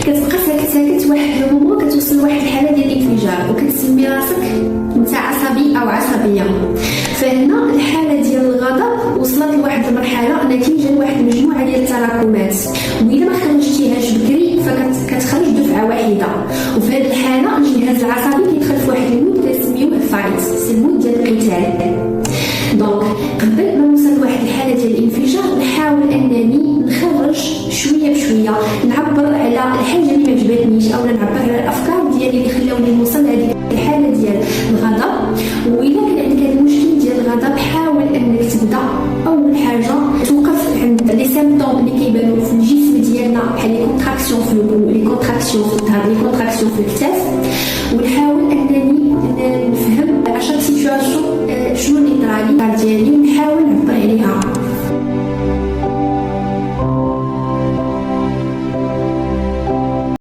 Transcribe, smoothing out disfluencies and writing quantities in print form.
كتبقى ساكت واحد لو مومون كتوصل لواحد الحاله ديال الانفجار وكتسمي راسك انت عصبي او عصبيه. فهنا الحاله ديال الغضب وصلت لواحد المرحله نتيجه لواحد المجموعه ديال التراكمات، واذا ما خرجتيهاش بكري فكتخرج دفعه واحده، وفي هذه الحاله الجهاز العصبي كيدخل في واحد المود كنسميوه فايت، سي المود ديال القتال. دونك قبل ما نوصل لواحد الحاله ديال الانفجار نحاول انني نخرج شويه بشويه، نعبر على الحاجه اللي ما عجبتنيش او نعبر على الافكار ديالي اللي خلاوني نوصل لهذه الحاله ديال الغضب. واذا كان عندك هذا المشكل ديال الغضب حاول انك تبدا اول حاجه توقف عند لي سيمبتوم اللي كيبانوا في الجسم ديالنا بحال لي كونتراكسيون في البو، لي كونتراكسيون في الظهر، لي كونتراكسيون في الكتاف، ونحاول انني نفهم اشاك سيتواسيون شنو اللي طرالي ديالي